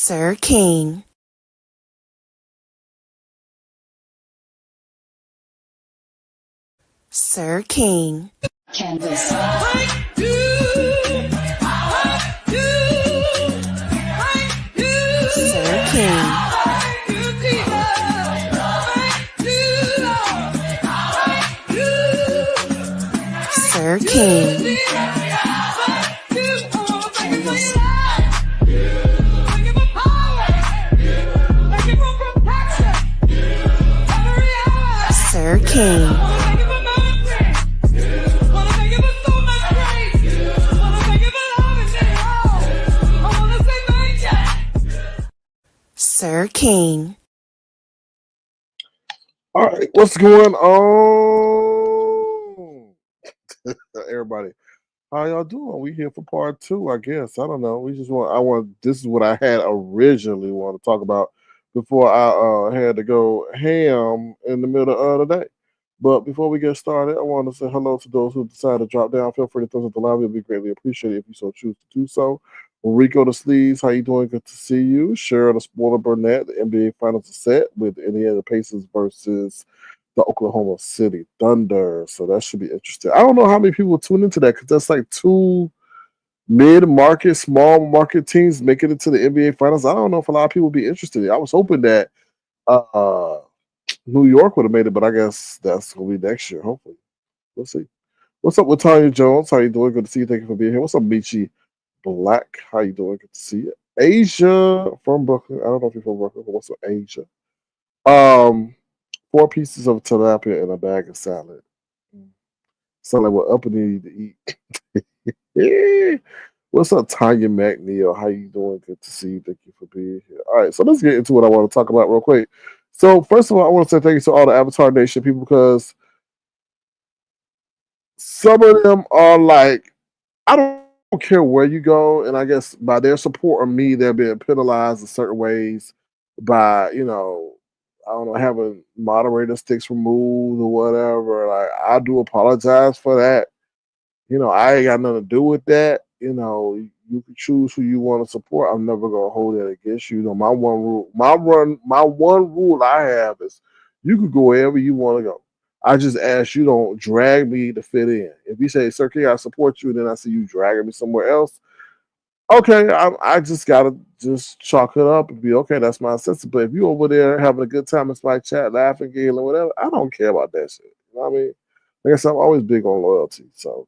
Sir King. Sir King. Canvas. Sir King. Sir King. Canvas. Sir King. Sir King. All right, what's going on, everybody? How y'all doing? We here for part two, I guess. I don't know. We just want. I want. This is what I had originally want to talk about before I had to go ham in the middle of the day. But before we get started, I want to say hello to those who decided to drop down. Feel free to throw us the live. It'll be greatly appreciated if you so choose to do so. Rico the Sleeves, how you doing? Good to see you. Cheryl the Spoiler Burnett, the NBA Finals are set with Indiana Pacers versus the Oklahoma City Thunder. So that should be interesting. I don't know how many people tune into that because that's like two mid-market, small market teams making it to the NBA Finals. I don't know if a lot of people would be interested. I was hoping that uh, New York would have made it, but I guess that's going to be next year, hopefully. We'll see. What's up with Tanya Jones? How you doing? Good to see you. Thank you for being here. What's up, Michi Black? How you doing? Good to see you. Asia from Brooklyn. I don't know if you're from Brooklyn, but what's up, Asia? Um, 4 pieces of tilapia and a bag of salad. Sound like what Uppity need to eat. Yeah. What's up, Tanya McNeil? How you doing? Good to see you. Thank you for being here. All right, so let's get into what I want to talk about real quick. So first of all, I want to say thank you to all the Avatar Nation people because some of them are like, I don't care where you go, and I guess by their support of me, they're being penalized in certain ways by, I don't know, having moderator sticks removed or whatever. Like, I do apologize for that. I ain't got nothing to do with that. You can choose who you want to support. I'm never gonna hold that against you. My one rule, my one rule I have is you could go wherever you want to go. I just ask you don't drag me to fit in. If you say, Sir King, I support you, and then I see you dragging me somewhere else, okay, I just gotta just chalk it up and be okay. That's my assessment. But if you over there having a good time, it's like chat, laughing, giggling, whatever, I don't care about that shit. You know what I mean? Like I said, I'm always big on loyalty. So,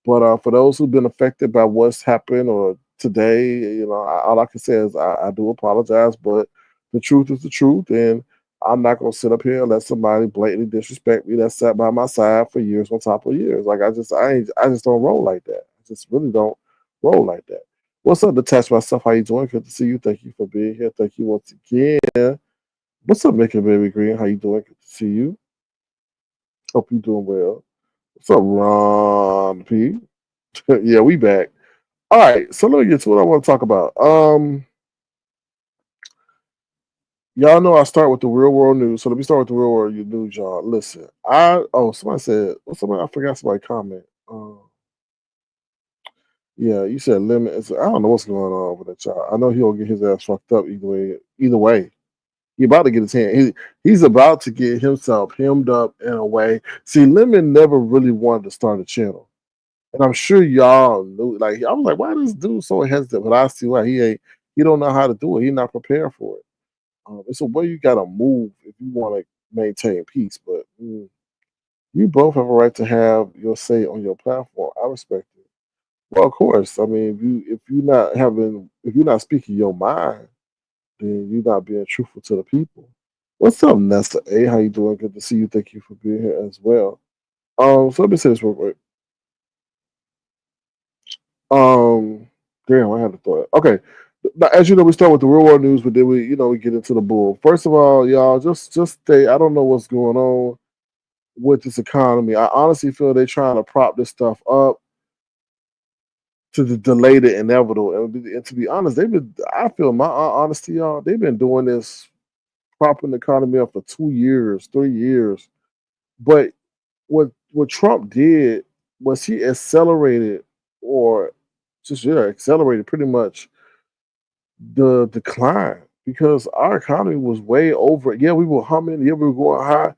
but for those who've been affected by what's happened or today, all I can say is I do apologize, but the truth is the truth, and I'm not gonna sit up here and let somebody blatantly disrespect me that sat by my side for years on top of years. Like I just don't roll like that. I just really don't roll like that. What's up, Detach Myself? How you doing? Good to see you. Thank you for being here. Thank you once again. What's up, Making Baby Green? How you doing? Good to see you. Hope you're doing well. What's up, Ron P? Yeah, we back. All right, so let me get to what I want to talk about. Y'all know I start with the real world news, so let me start with the real world news, y'all. Listen, somebody said, somebody I forgot somebody comment. Yeah, you said limit. I don't know what's going on with that child. I know he'll get his ass fucked up either way. Either way, he about to get his hand. He's about to get himself hemmed up in a way. See, Lemon never really wanted to start a channel, and I'm sure y'all knew. Like, I was like, why this dude so hesitant? But I see why he ain't. He don't know how to do it. He's not prepared for it. It's a way you gotta move if you want to maintain peace. But you both have a right to have your say on your platform. I respect it. Well, of course. I mean, if you're not speaking your mind, then you're not being truthful to the people. What's up, Nesta A? How you doing? Good to see you. Thank you for being here as well. So let me say this real quick. Um, Damn, I had to thought. Okay, now, as you know, we start with the real world news, but then we get into the bull. First of all, y'all, just stay. I don't know what's going on with this economy. I honestly feel they're trying to prop this stuff up to delay the inevitable. And to be honest, I feel my honesty, y'all, they've been doing this, propping the economy up for 2 years, 3 years. But what Trump did was he accelerated, or just accelerated pretty much the decline because our economy was way over. Yeah, we were humming. Yeah, we were going high,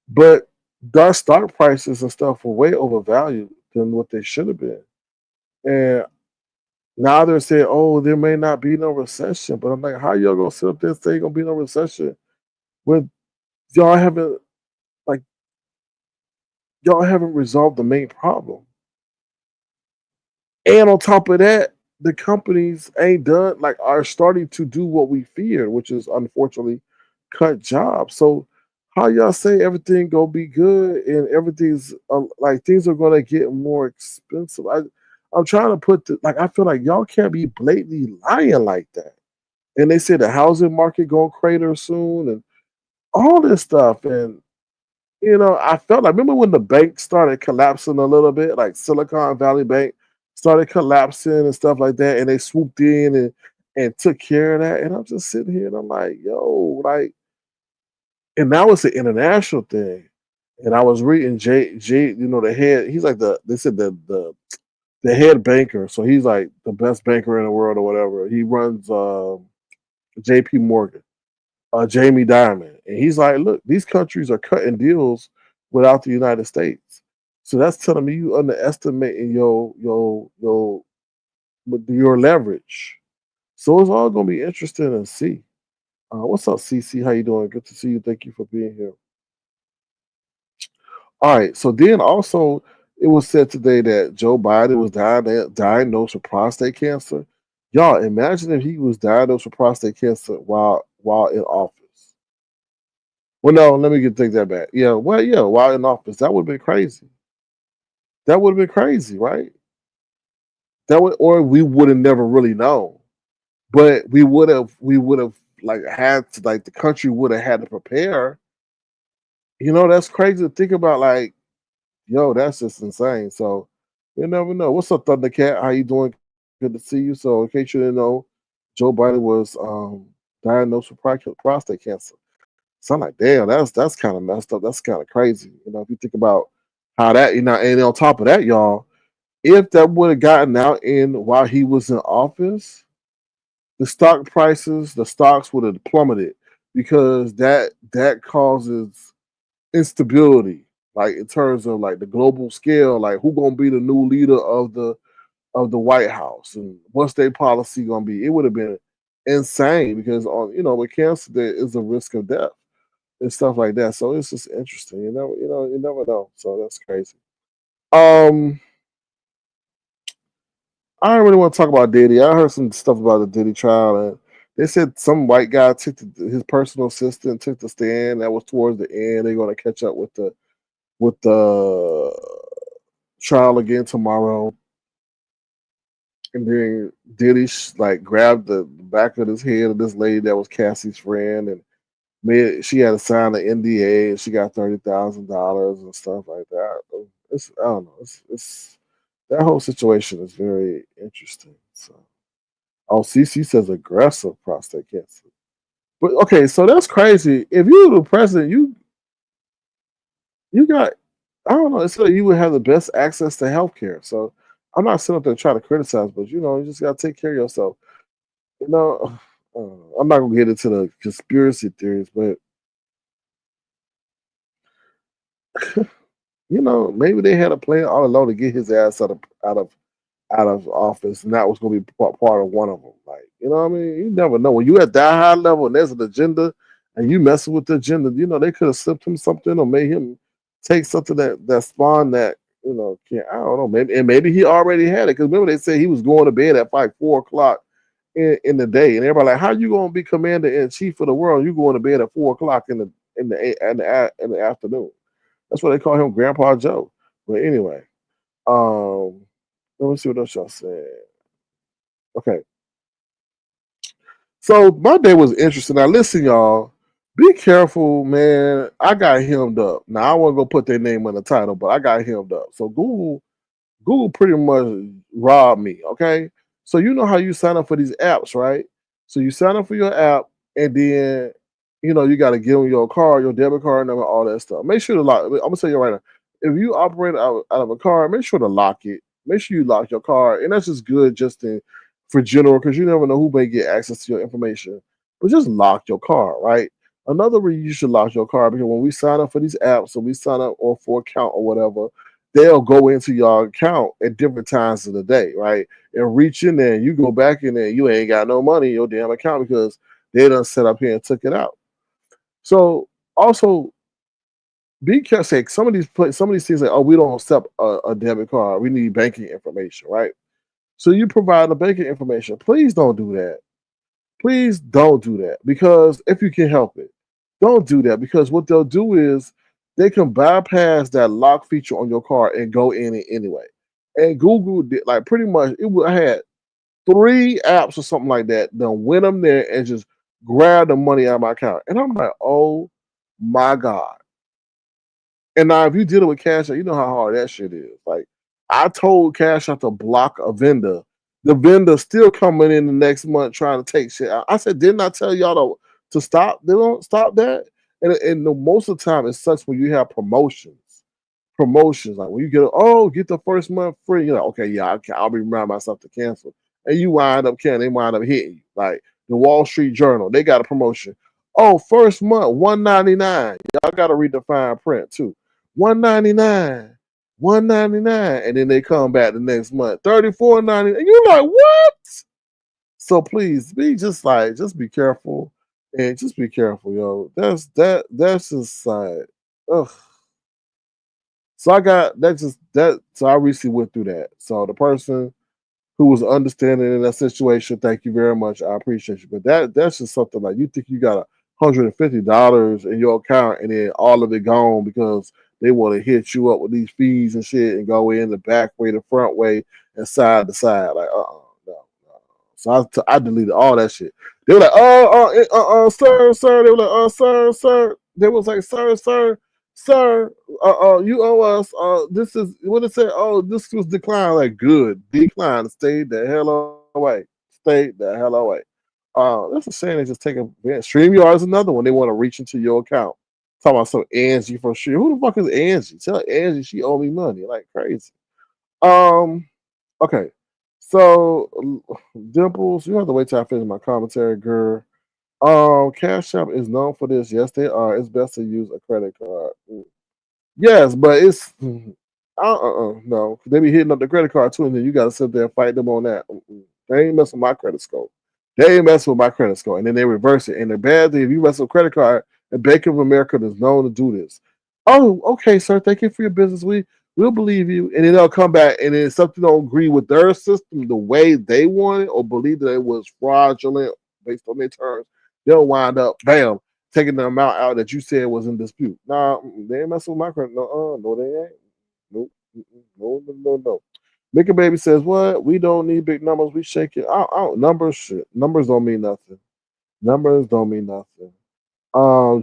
but our stock prices and stuff were way overvalued than what they should have been. And now they're saying, "Oh, there may not be no recession," but I'm like, "How y'all gonna sit up there and say gonna be no recession when y'all haven't like y'all haven't resolved the main problem?" And on top of that, the companies ain't done like are starting to do what we feared, which is unfortunately cut jobs. So how y'all say everything gonna be good and everything's like things are gonna get more expensive? I'm trying to put like I feel like y'all can't be blatantly lying like that. And they say the housing market gonna crater soon and all this stuff. And I felt like remember when the bank started collapsing a little bit, like Silicon Valley Bank started collapsing and stuff like that, and they swooped in and took care of that. And I'm just sitting here and I'm like, yo, like, and now it's an international thing. And I was reading J, the head. He's like they said the head banker, so he's like the best banker in the world or whatever. He runs J.P. Morgan. Jamie Dimon, and he's like, "Look, these countries are cutting deals without the United States, so that's telling me you underestimating your leverage. So it's all going to be interesting to see. What's up, CC? How you doing? Good to see you. Thank you for being here. All right. So then also, it was said today that Joe Biden was diagnosed with prostate cancer. Y'all, imagine if he was diagnosed with prostate cancer while in office. Well, no, let me take that back. Yeah, well, yeah, while in office, that would have been crazy. That would have been crazy, right? That would, or we would have never really known. But we would have like had to like the country would have had to prepare. That's crazy to think about. Like, yo, that's just insane. So you never know. What's up, Thundercat? How you doing? Good to see you. So in case you didn't know, Joe Biden was diagnosed with prostate cancer. So I'm like, damn, that's kind of messed up. That's kind of crazy. If you think about how that, and on top of that, y'all, if that would have gotten out in while he was in office, the stocks would have plummeted because that causes instability, like in terms of like the global scale, like who gonna be the new leader of the White House and what's their policy gonna be. It would have been insane because on with cancer there is a risk of death and stuff like that. So it's just interesting. You never know. So that's crazy. Um, I don't really want to talk about Diddy. I heard some stuff about the Diddy trial, and they said some white guy took his personal assistant took the stand. That was towards the end. They're going to catch up with the trial again tomorrow, and then Diddy like grabbed the back of his head of this lady that was Cassie's friend, and she had to sign an NDA, and she got $30,000 and stuff like that. I don't know. It's that whole situation is very interesting. So, CC says aggressive prostate cancer. But okay, so that's crazy. If you were the president, you got I don't know. It's like you would have the best access to healthcare. So I'm not sitting up there trying to criticize, but you just got to take care of yourself. You know, I'm not gonna get into the conspiracy theories, but maybe they had a plan all along to get his ass out of office, and that was going to be part of one of them. Like, what I mean? You never know. When you at that high level and there's an agenda, and you messing with the agenda, they could have slipped him something or made him take something that spawned that. I don't know. Maybe he already had it because remember they said he was going to bed at like 4 o'clock in the day, and everybody like, how you going to be commander in chief of the world? You going to bed at 4 o'clock in the afternoon? That's why they call him Grandpa Joe. But anyway, um, let me see what else y'all said. Okay. So my day was interesting. Now listen, y'all. Be careful, man. I got hemmed up. Now I want to go put their name on the title, but I got hemmed up. So Google pretty much robbed me. Okay. So you know how you sign up for these apps, right? So you sign up for your app, and then you got to give them your card, your debit card number, all that stuff. Make sure to lock. I'm gonna tell you right now. If you operate out of a car, make sure to lock it. Make sure you lock your car, and that's just good, just for general, because you never know who may get access to your information. But just lock your car, right? Another reason you should lock your car, because when we sign up for these apps or we sign up or for account or whatever, they'll go into your account at different times of the day, right? And reach in there, and you go back in there, you ain't got no money in your damn account because they done set up here and took it out. So also be careful. Some of these things like, oh, we don't accept a debit card. We need banking information, right? So you provide the banking information. Please don't do that. Please don't do that, because if you can help it, don't do that, because what they'll do is they can bypass that lock feature on your car and go in it anyway. And Google did, like, pretty much I had 3 apps or something like that. Then went them there and just grabbed the money out of my account. And I'm like, oh my God. And now, if you deal with Cash App, you know how hard that shit is. Like, I told Cash App to block a vendor. The vendor still coming in the next month trying to take shit out. I said, didn't I tell y'all to stop? They don't stop that. And most of the time, it sucks when you have promotions. Promotions, like when you get the first month free, you're like, okay, yeah, I'll be reminding myself to cancel. And you wind up canceling, they wind up hitting you. Like the Wall Street Journal, they got a promotion. Oh, first month, $199. Y'all got to read the fine print too. $199, $199, and then they come back the next month, $34.99. And you're like, what? So please just be careful, and just be careful, yo. That's just like, ugh. So I got that just that. So I recently went through that. So the person who was understanding in that situation, thank you very much. I appreciate you. But that's just something like, you think you got $150 in your account and then all of it gone because they want to hit you up with these fees and shit and go in the back way, the front way, and side to side. Like, no. So I deleted all that shit. They were like, sir. They were like, sir. They was like, sir, you owe us. This is what it said. Oh, this was declined. Like, good, decline. Stay the hell away. Stay the hell away. That's a shame. They just take a StreamYard is another one. They want to reach into your account. Talking about some Angie from Stream. Who the fuck is Angie? Tell Angie she owe me money. Like crazy. Um. Okay. So Dimples, you have to wait till I finish my commentary, girl. Cash App is known for this. Yes, they are. It's best to use a credit card. Yes, but it's no. They be hitting up the credit card too, and then you got to sit there and fight them on that. They ain't messing with my credit score. They ain't messing with my credit score, and then they reverse it. And the bad thing, if you mess with credit card, and Bank of America is known to do this. Oh, okay, sir. Thank you for your business. We'll believe you, and then they'll come back, and then something don't agree with their system the way they want it, or believe that it was fraudulent based on their terms. They'll wind up, bam, taking the amount out that you said was in dispute. Nah, they ain't messing with my credit. No, they ain't. Nope. No. Mickey Baby says, what? We don't need big numbers. We shake it. Numbers, shit. Numbers don't mean nothing. Numbers don't mean nothing.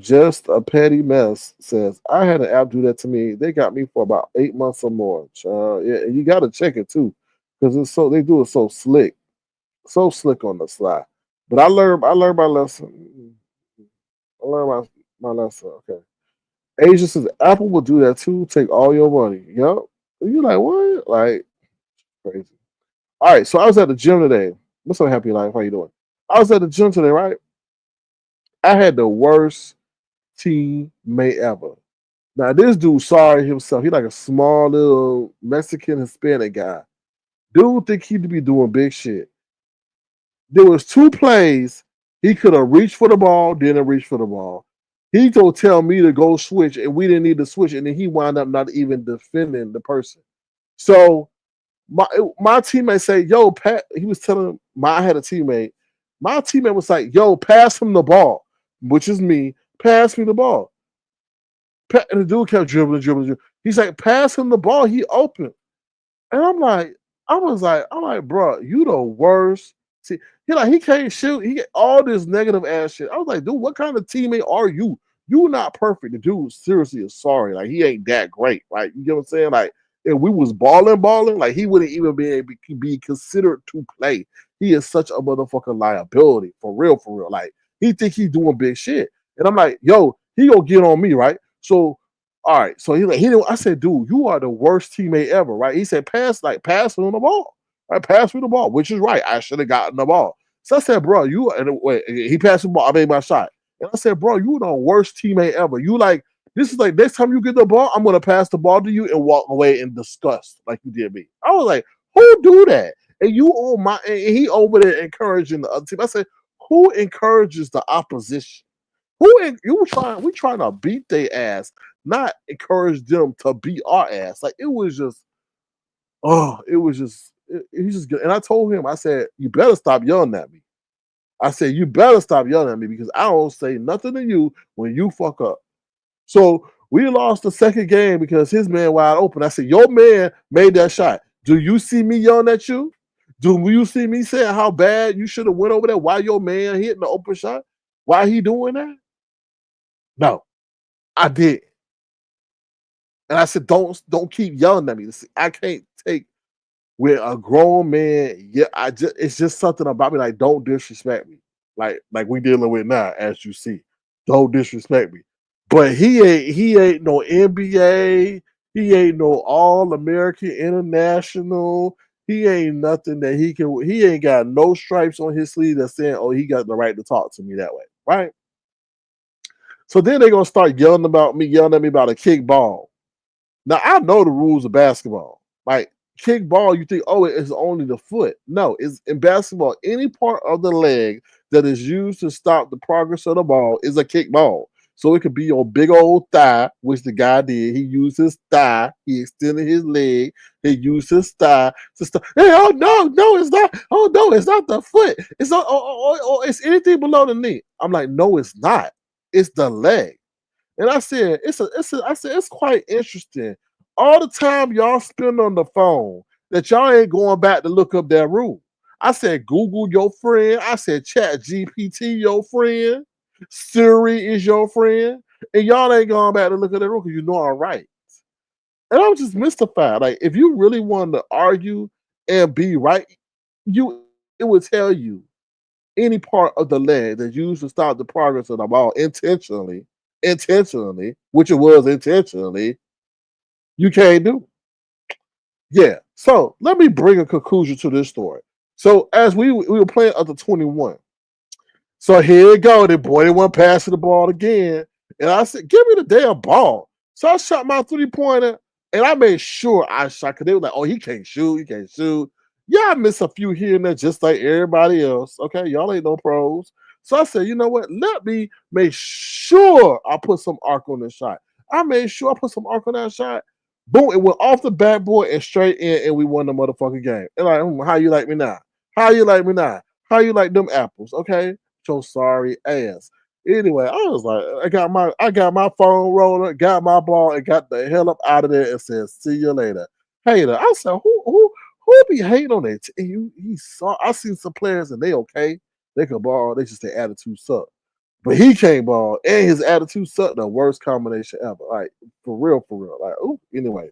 Just a petty mess says, I had an app do that to me. They got me for about 8 months or more. Yeah, and you got to check it too, because they do it so slick on the sly. But I learned my lesson. I learned my lesson. Okay. Asia says Apple will do that too. Take all your money. Yep. You like what? Like crazy. All right. So I was at the gym today. What's up, Happy Life? How you doing? I was at the gym today, right? I had the worst teammate ever. Now this dude sorry himself. He like a small little Mexican Hispanic guy. Dude think he'd be doing big shit. There was 2 plays. He could have reached for the ball, didn't reach for the ball. He told tell me to go switch, and we didn't need to switch, and then he wound up not even defending the person. So my teammate said, "Yo, Pat." He was telling I had a teammate. My teammate was like, "Yo, pass him the ball," which is me. Pass me the ball. And the dude kept dribbling. He's like, "Pass him the ball. He open." And I'm like, bro, you the worst. See, he can't shoot. He get all this negative ass shit. I was like, dude, what kind of teammate are you? You not perfect. The dude seriously is sorry. Like he ain't that great. Right? You get what I'm saying? Like if we was balling, like he wouldn't even be able to be considered to play. He is such a motherfucking liability. For real. Like he think he doing big shit. And I'm like, yo, he gonna get on me, right? So all right, so he didn't. I said, dude, you are the worst teammate ever, right? He said, pass him the ball. I passed me the ball, which is right. I should have gotten the ball. So I said, bro, you and wait, he passed the ball. I made my shot. And I said, bro, you the worst teammate ever. You like, this is like, next time you get the ball, I'm gonna pass the ball to you and walk away in disgust like you did me. I was like, who do that? And you on my and he over there encouraging the other team. I said, who encourages the opposition? We trying to beat their ass, not encourage them to beat our ass. Like it was just he's just good. And I told him, I said, you better stop yelling at me. I said, you better stop yelling at me because I don't say nothing to you when you fuck up. So we lost the second game because his man wide open. I said, your man made that shot. Do you see me yelling at you? Do you see me saying how bad you should have went over there? Why your man hitting the open shot? Why he doing that? No, I did. And I said, don't keep yelling at me. I can't take with a grown man. Yeah, it's just something about me. Like, don't disrespect me. Like we dealing with now, as you see. Don't disrespect me. But he ain't no NBA. He ain't no All-American International. He ain't nothing that he ain't got no stripes on his sleeve that's saying, oh, he got the right to talk to me that way. Right? So then they're gonna start yelling at me about a kick ball. Now I know the rules of basketball. Like kick ball, you think, oh, it's only the foot. No, it's in basketball, any part of the leg that is used to stop the progress of the ball is a kick ball. So it could be your big old thigh, which the guy did. He used his thigh. He extended his leg. He used his thigh to stop. Hey, oh no, it's not. Oh no, it's not the foot. It's not. It's anything below the knee. I'm like, no, it's not. It's the leg. And I said, it's quite interesting. All the time y'all spend on the phone that y'all ain't going back to look up that rule. I said, Google your friend. I said, Chat GPT your friend. Siri is your friend. And y'all ain't going back to look at that rule because you know I'm right. And I was just mystified. Like, if you really wanted to argue and be right, it would tell you any part of the leg that's used to stop the progress of the ball intentionally, which it was intentionally, you can't do. Yeah. So let me bring a conclusion to this story. So as we were playing up to 21. So here we go. The boy they want passing the ball again. And I said, give me the damn ball. So I shot my 3-pointer and I made sure I shot because they were like, oh, he can't shoot. Yeah, I missed a few here and there just like everybody else. Okay, y'all ain't no pros. So I said, you know what? Let me make sure I put some arc on this shot. I made sure I put some arc on that shot. Boom, it went off the backboard and straight in, and we won the motherfucking game. And like, how you like me now? How you like me now? How you like them apples? Okay, so sorry ass. Anyway, I was like, I got my phone roller, got my ball, and got the hell up out of there and said, see you later. Hater. I said, who be hating on that? He saw. I seen some players and they okay. They could ball. They just their attitude suck. But he can't ball, and his attitude sucked. The worst combination ever. Like for real. Like, oh, anyway.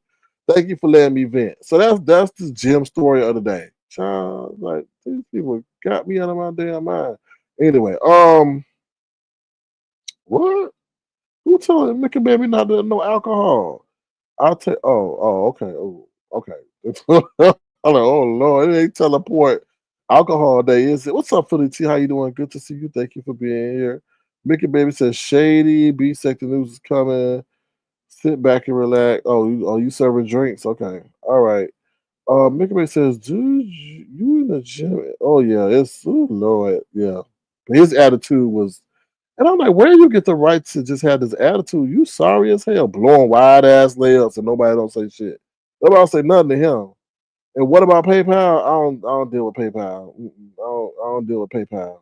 Thank you for letting me vent. So that's the gym story of the day. Child, like these people got me out of my damn mind. Anyway, what? Who told Mickey Baby not to no alcohol? I'll take. Okay. Oh, okay. I'm like, oh Lord, it ain't teleport alcohol day, is it? What's up, Philly T? How you doing? Good to see you. Thank you for being here. Mickey Baby says shady. B sector news is coming. Sit back and relax. Oh, you serving drinks? Okay, all right. Mickey Baby says, dude, you in the gym? Oh yeah, Lord, yeah. But his attitude was, and I'm like, where do you get the right to just have this attitude? You sorry as hell, blowing wide ass layups and nobody don't say shit. Nobody don't say nothing to him. And what about PayPal? I don't deal with PayPal. I don't deal with PayPal.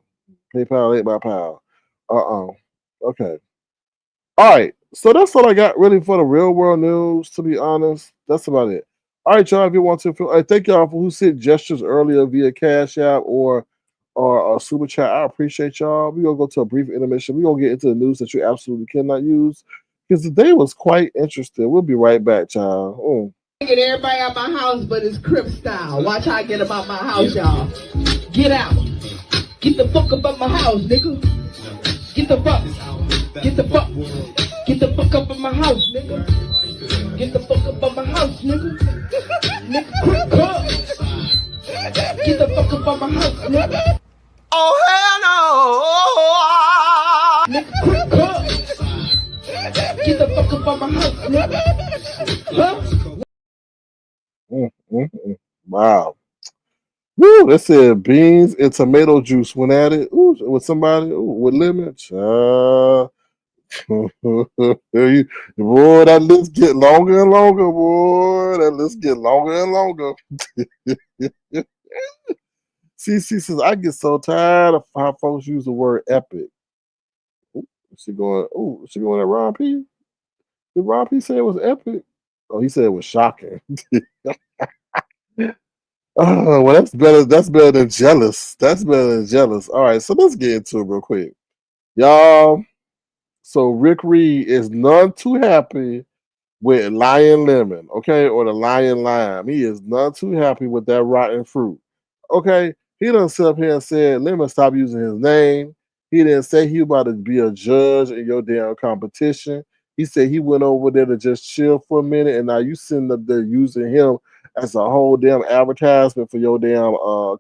PayPal ain't my pal. Okay. All right. So that's all I got really for the real world news, to be honest. That's about it. All right, y'all, if you want to feel, thank y'all for who sent gestures earlier via Cash App or Super Chat. I appreciate y'all. We're going to go to a brief intermission. We're going to get into the news that you absolutely cannot use because the day was quite interesting. We'll be right back, y'all. Get everybody out my house, but it's Crip style. Watch how I get about my house, y'all. Get out. Get the fuck up my house, nigga. Get the fuck. Get the fuck. Get the fuck up my house, nigga. Get the fuck up my house, nigga. Nigga, Crip, come. Get the fuck up out my house, nigga. Oh hell no! Nigga, quick cut. Get the fuck up out my house, nigga. Huh? Wow. Woo, that said beans and tomato juice when added. Ooh, with somebody with lemon. Boy, that list get longer and longer, boy. That list get longer and longer. CC says, I get so tired of how folks use the word epic. Ooh, she going at Ron P? Did Ron P say it was epic? Oh, he said it was shocking. Oh, well, that's better. That's better than jealous. That's better than jealous. All right, so let's get into it real quick, y'all. So Rick Reed is none too happy with Lion Lemon, okay, or the Lion Lime. He is none too happy with that rotten fruit, okay. He done sit up here and said, Lemon, stop using his name. He didn't say he about to be a judge in your damn competition. He said he went over there to just chill for a minute, and now you sitting up there using him as a whole damn advertisement for your damn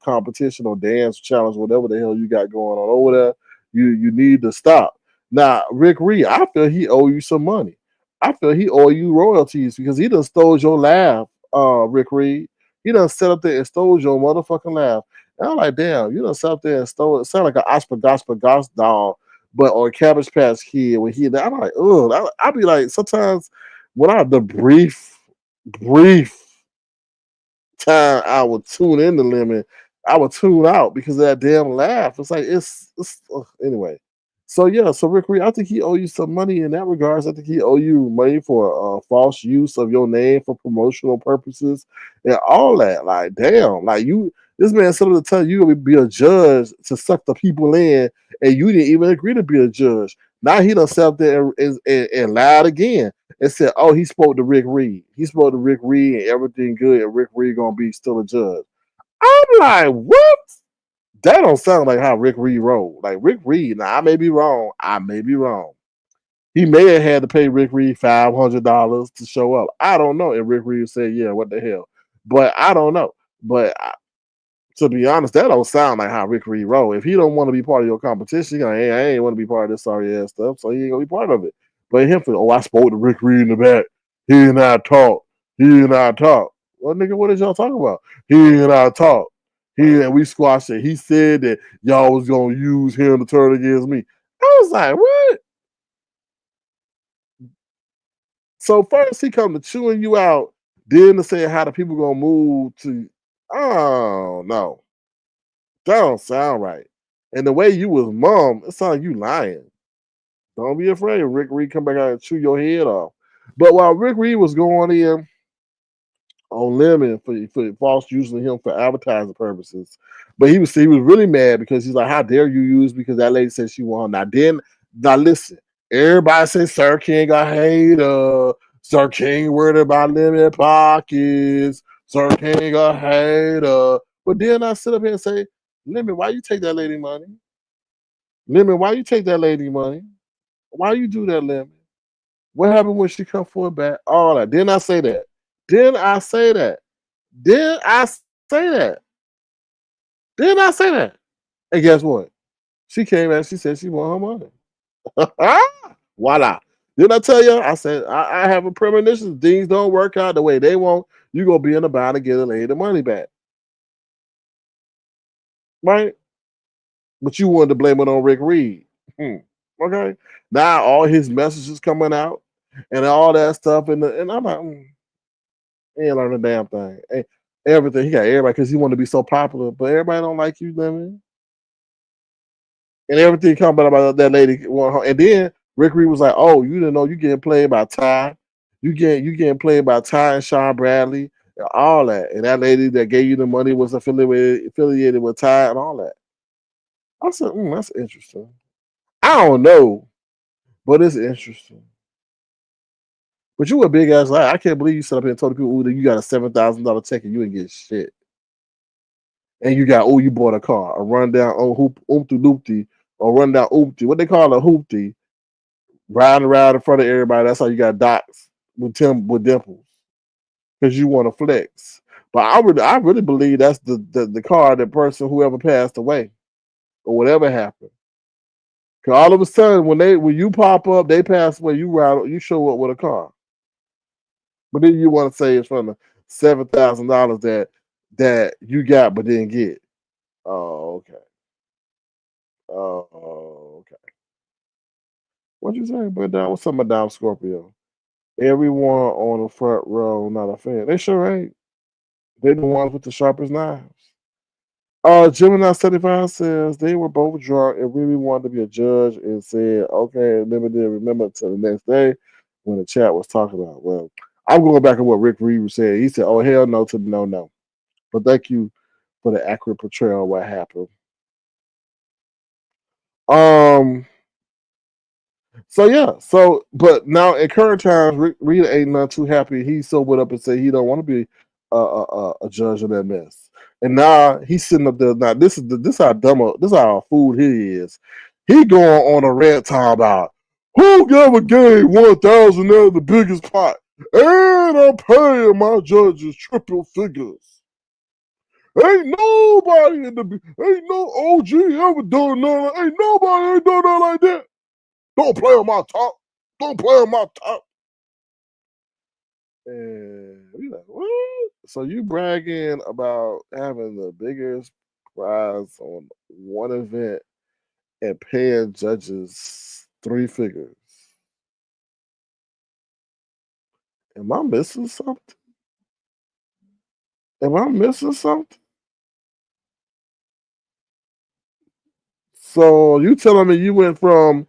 competition or dance challenge, whatever the hell you got going on over there. You need to stop. Now, Rick Reed, I feel he owe you some money. I feel he owe you royalties because he done stole your laugh, Rick Reed. He done set up there and stole your motherfucking laugh. And I'm like, damn, you done sat up there and stole it. Sound like an Oscar doll, but or Cabbage Patch Kid when he. I'm like, ugh. I be like, sometimes when I have the brief time I would tune in to Lemon, I would tune out because of that damn laugh. It's like it's anyway. So yeah, so Rick Reed, I think he owe you some money in that regards. I think he owe you money for false use of your name for promotional purposes and all that. Like, damn, like this man said to tell you to be a judge to suck the people in, and you didn't even agree to be a judge. Now he done sat up there and lied again and said, "Oh, he spoke to Rick Reed. He spoke to Rick Reed, and everything good, and Rick Reed gonna be still a judge." I'm like, what? That don't sound like how Rick Reed rolled. Like Rick Reed, now I may be wrong. I may be wrong. He may have had to pay Rick Reed $500 to show up. I don't know. And Rick Reed said, "Yeah, what the hell?" But I don't know. But to be honest, that don't sound like how Rick Reed roll. If he don't want to be part of your competition, you know, hey, I ain't want to be part of this sorry ass stuff, so he ain't gonna be part of it. But him for, oh, I spoke to Rick Reed in the back. He and I talk. He and I talk. Well, nigga, what did y'all talk about? He and I talk. He and we squashed it. He said that y'all was gonna use him to turn against me. I was like, what? So first he come to chewing you out, then to say how the people gonna move to. Oh no. That don't sound right. And the way you was mum, it sounds like you lying. Don't be afraid. Rick Reed come back out and chew your head off. But while Rick Reed was going in on Lemon for false using him for advertising purposes, but he was really mad because he's like, "How dare you use?" Because that lady said she won. Now listen, everybody says Sir King a hater. Sir King worried about Lemon pockets. Sir King a hater. But then I sit up here and say, Lemon, why you take that lady money? Lemon, why you take that lady money? Why you do that, Lemon? What happened when she come for it back? All that. Didn't I say that? Didn't I say that? Didn't I say that? Didn't I say that? And guess what? She came and she said she want her money. Voila. Didn't I tell you? I said I have a premonition. Things don't work out the way they want. You gonna be in the bound to get a lady the money back, right? But you wanted to blame it on Rick Reed. Okay. Now all his messages coming out and all that stuff, and I'm like, he ain't learning a damn thing. Everything he got everybody because he wanted to be so popular, but everybody don't like you, Lemon. And everything coming about that lady, and then Rick Reed was like, "Oh, you didn't know you getting played by Ty, you getting played by Ty and Sean Bradley, and all that, and that lady that gave you the money was affiliated with Ty and all that." I said, "That's interesting." I don't know, but it's interesting. But you a big ass liar. I can't believe you set up here and told the people that you got a $7,000 check and you didn't get shit. And you bought a car, a rundown oomty loopty, or rundown oopty. What they call a hoopty, riding around in front of everybody. That's how you got docs with dimples. Because you want to flex. But I really believe that's the car, the person, whoever passed away or whatever happened. Cause all of a sudden, when you pop up, they pass away. You show up with a car, but then you want to say it's from the $7,000 that you got but didn't get. Oh, okay. Oh, okay. What you say? But down, what's something down Scorpio? Everyone on the front row, not a fan. They sure ain't. They the ones with the sharpest knives. Gemini 75 says they were both drunk and really wanted to be a judge and said, okay, and never did remember until the next day when the chat was talking about. Well, I'm going back to what Rick Reed said. He said, oh, hell no to the no. But thank you for the accurate portrayal of what happened. So yeah, but now in current times, Rick Reed ain't not too happy. He sobered up and said he don't want to be a judge of that mess. And now he's sitting up there. Now this how fool he is. He going on a rant talking about who ever gave 1,000 out of the biggest pot, and I'm paying my judges triple figures. Ain't nobody ain't no OG ever done nothing. Ain't nobody ain't done nothing like that. Don't play on my top. Don't play on my top. And we like, what? So you bragging about having the biggest prize on one event and paying judges 3 figures. Am I missing something? Am I missing something? So you telling me you went from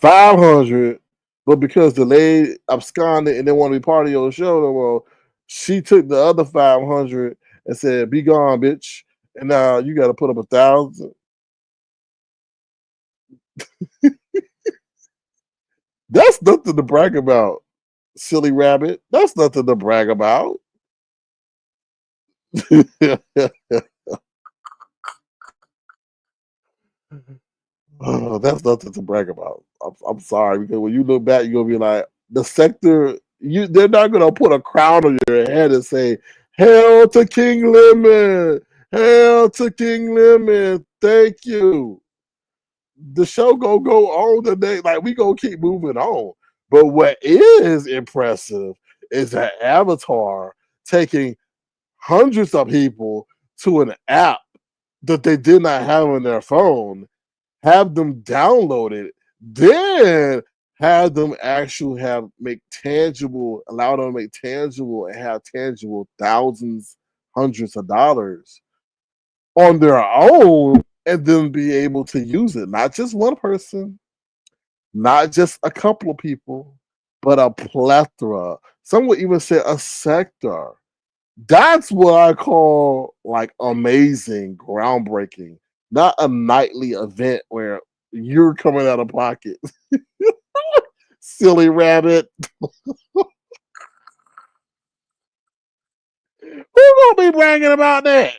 500, but because the lady absconded and didn't want to be part of your show, well, she took the other 500 and said, "Be gone, bitch." And now you got to put up 1,000. That's nothing to brag about, silly rabbit. That's nothing to brag about. Oh, that's nothing to brag about. I'm sorry, because when you look back, you're gonna be like, the sector. They're not gonna put a crown on your head and say, "Hail to King Lemon! Hail to King Lemon! Thank you." The show gonna go on today. Like we gonna keep moving on. But what is impressive is that Avatar taking hundreds of people to an app that they did not have on their phone, have them download it, then have them actually allow them to make tangible and have tangible thousands, hundreds of dollars on their own, and then be able to use it. Not just one person, not just a couple of people, but a plethora. Some would even say a sector. That's what I call like amazing, groundbreaking, not a nightly event where you're coming out of pocket. Silly rabbit. Who gonna be bragging about that?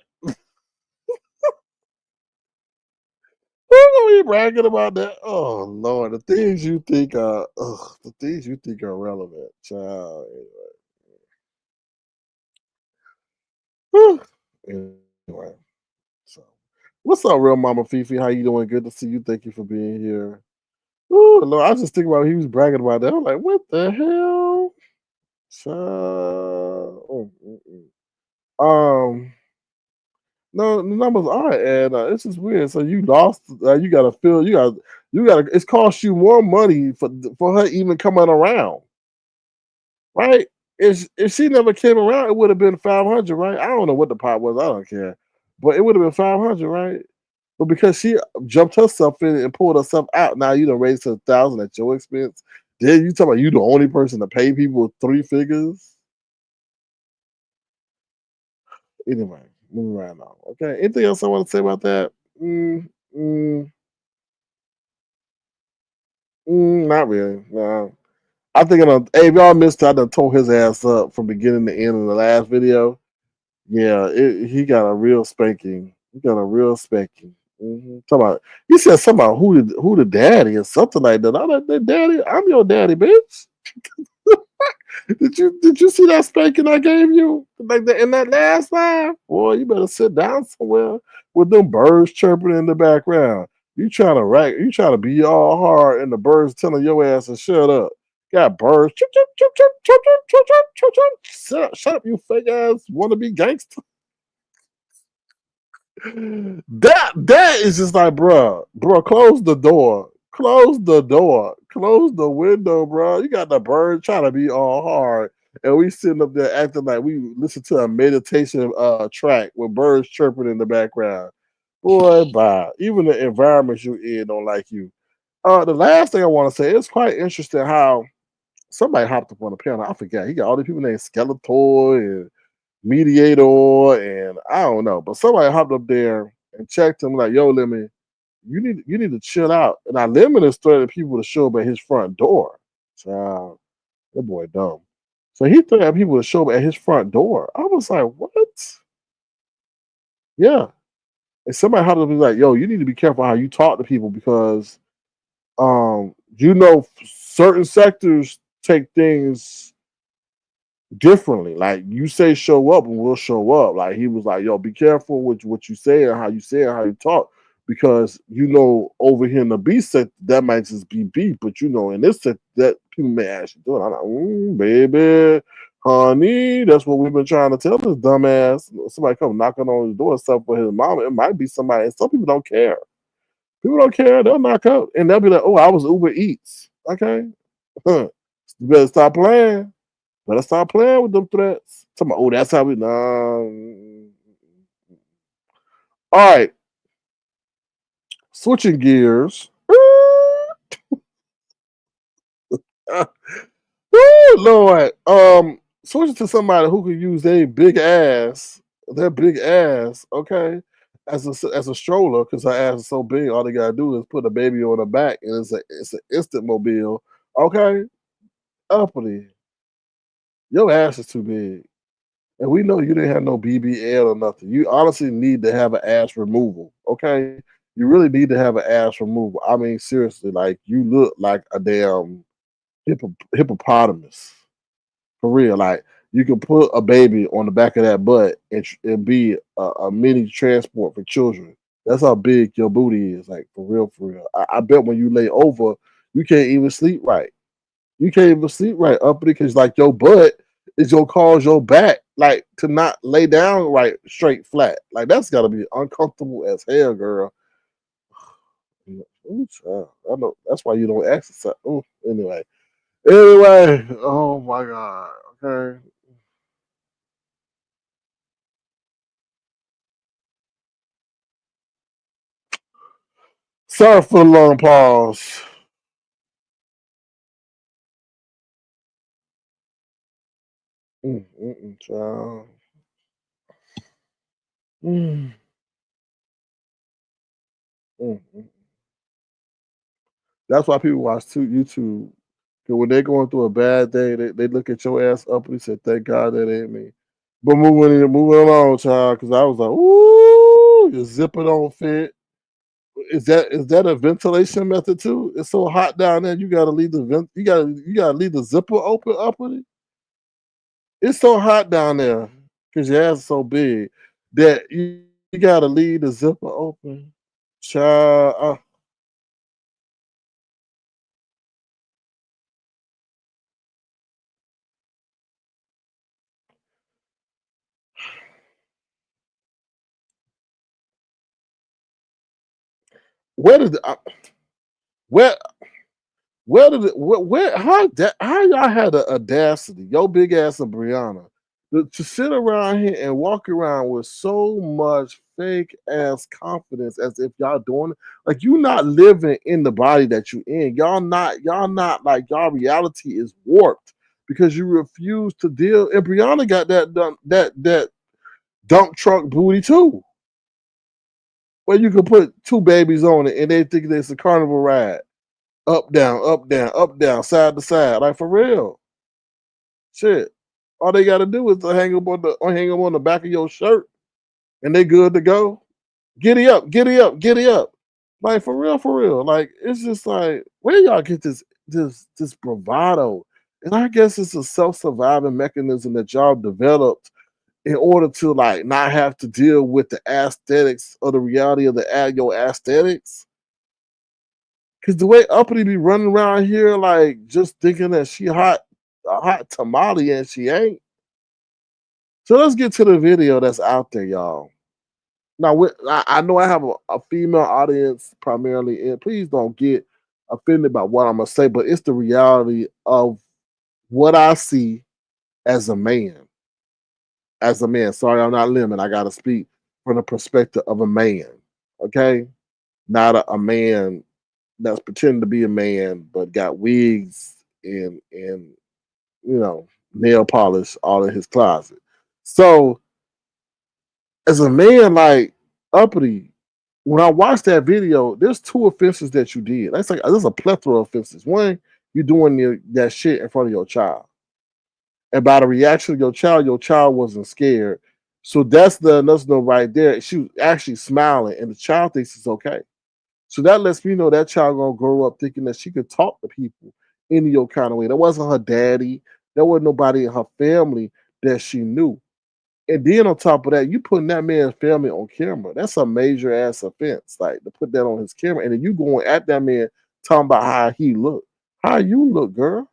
Who gonna be bragging about that? Oh Lord, the things you think are relevant, child. Anyway, so what's up, real Mama Fifi? How you doing? Good to see you. Thank you for being here. Oh Lord, I just think about he was bragging about that. I'm like, what the hell? Child. No, the numbers are, and it's just weird. So you lost. You got to feel. You got to. It's cost you more money for her even coming around, right? If she never came around, it would have been 500, right? I don't know what the pot was. I don't care, but it would have been 500, right? But because she jumped herself in and pulled herself out, now you done raised to 1,000 at your expense. Then you talk about you the only person to pay people 3 figures. Anyway, moving right on. Okay. Anything else I want to say about that? Not really. No. I think hey, if y'all missed it, I done tore his ass up from beginning to end in the last video. Yeah, he got a real spanking. He got a real spanking. Talk about he said something about who the daddy or something like that. I'm like, the daddy, I'm your daddy, bitch. Did you see that spanking I gave you? Like in that last live? Boy, you better sit down somewhere with them birds chirping in the background. You trying to be all hard and the birds telling your ass to shut up. Got birds chirp chirp chirp chirp chirp chirp chirp chirp chirp chirp. Shut up, you fake ass wannabe gangster. That is just like, bruh, close the door, close the window, bro. You got the bird trying to be all hard, and we sitting up there acting like we listen to a meditation track with birds chirping in the background. Boy, bye. Even the environment you in don't like you. The last thing I want to say, it's quite interesting how somebody hopped up on the panel. I forgot. He got all these people named Skeletor and Mediator, and I don't know, but somebody hopped up there and checked him like, "Yo, Lemmy, you need to chill out." And I Lemon is threatening people to show up at his front door. Child, that boy dumb. So he threatened people to show up at his front door. I was like, "What?" Yeah. And somebody hopped up and was like, "Yo, you need to be careful how you talk to people because certain sectors take things differently. Like you say show up and we'll show up." Like he was like, "Yo, be careful with what you say and how you say and how you talk. Because over here in the B set, that might just be beef, but in this set that people may actually do it." I'm like, baby, honey, that's what we've been trying to tell this dumbass. Somebody come knocking on his door stuff for his mama. It might be somebody, and some people don't care. People don't care, they'll knock up and they'll be like, "Oh, I was Uber Eats." Okay. You better stop playing. Better stop playing with them threats. Talking about, "Oh, that's how we." Nah. All right, switching gears. Woo, Lord. Switching to somebody who could use their big ass, okay, as a stroller because her ass is so big. All they gotta do is put a baby on her back, and it's an instant mobile. Okay, uppity. Your ass is too big. And we know you didn't have no BBL or nothing. You honestly need to have an ass removal. Okay. You really need to have an ass removal. I mean, seriously, like you look like a damn hippopotamus. For real. Like you can put a baby on the back of that butt and be a mini transport for children. That's how big your booty is. Like for real, for real. I bet when you lay over, you can't even sleep right. You can't even sleep right up because like your butt is gonna cause your back like to not lay down right straight flat. Like that's gotta be uncomfortable as hell, girl. Ooh, child. I know that's why you don't exercise. Ooh, anyway. Anyway, oh my god. Okay. Sorry for the long pause. Child. Mm, mm. That's why people watch YouTube. 'Cause when they're going through a bad day, they look at your ass up and say, "Thank God that ain't me." But moving along, child, because I was like, "Ooh, your zipper don't fit." Is that a ventilation method too? It's so hot down there. You gotta leave the you gotta leave the zipper open up with it. It's so hot down there because your ass is so big that you gotta leave the zipper open. Child, where did where Where did it, where how y'all had the audacity, your big ass and Brianna, to sit around here and walk around with so much fake ass confidence as if y'all doing it? Like you not living in the body that you in. Y'all not like y'all reality is warped because you refuse to deal. And Brianna got that dump truck booty too. Where you can put two babies on it and they think it's a carnival ride. Up, down, up, down, up, down, side to side. Like for real. Shit. All they gotta do is to hang them on the back of your shirt and they good to go. Giddy up, giddy up, giddy up. Like for real, for real. Like it's just like where y'all get this bravado And I guess it's a self-surviving mechanism that y'all developed in order to like not have to deal with the aesthetics or the reality of your aesthetics. Cause the way Uppity be running around here like just thinking that she a hot tamale and she ain't. So let's get to the video that's out there, y'all. Now I know I have a female audience primarily, and please don't get offended by what I'm gonna say, but it's the reality of what I see as a man. As a man, sorry, I'm not lemon. I gotta speak from the perspective of a man. Okay, not a man that's pretending to be a man but got wigs and nail polish all in his closet. So as a man like Uppity, when I watched that video, there's two offenses that you did. That's like there's a plethora of offenses. One, you're doing that shit in front of your child. And by the reaction of your child wasn't scared. So that's no right there. She was actually smiling, and the child thinks it's okay. So that lets me know that child gonna grow up thinking that she could talk to people any your kind of way. That wasn't her daddy. There wasn't nobody in her family that she knew. And then on top of that, you putting that man's family on camera. That's a major ass offense. Like to put that on his camera, and then you going at that man talking about how he look. How you look, girl?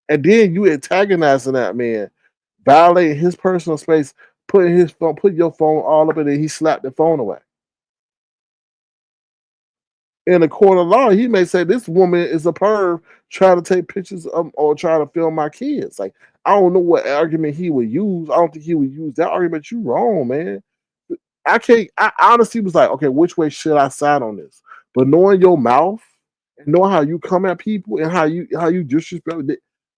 And then you antagonizing that man, violating his personal space, putting your phone all up in there. He slapped the phone away. In the court of law, he may say this woman is a perv trying to take pictures of or trying to film my kids. Like I don't know what argument he would use. I don't think he would use that argument. You wrong, man. I can't. I honestly was like, okay, which way should I side on this? But knowing your mouth and knowing how you come at people and how you disrespect,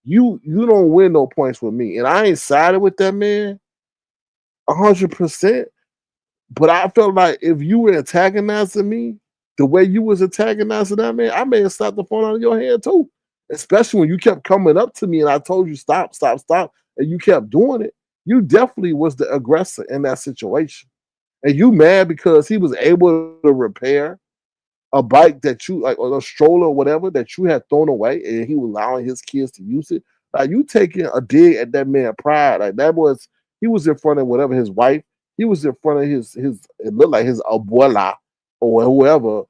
you don't win no points with me. And I ain't sided with that man 100%. But I felt like if you were antagonizing me the way you was antagonizing that man, I may have slapped the phone out of your hand too. Especially when you kept coming up to me and I told you stop, stop, stop, and you kept doing it. You definitely was the aggressor in that situation. And you mad because he was able to repair a bike that you like or a stroller or whatever that you had thrown away and he was allowing his kids to use it. Like you taking a dig at that man pride. Like that was he was in front of whatever his wife, he was in front of his it looked like his abuela or whoever,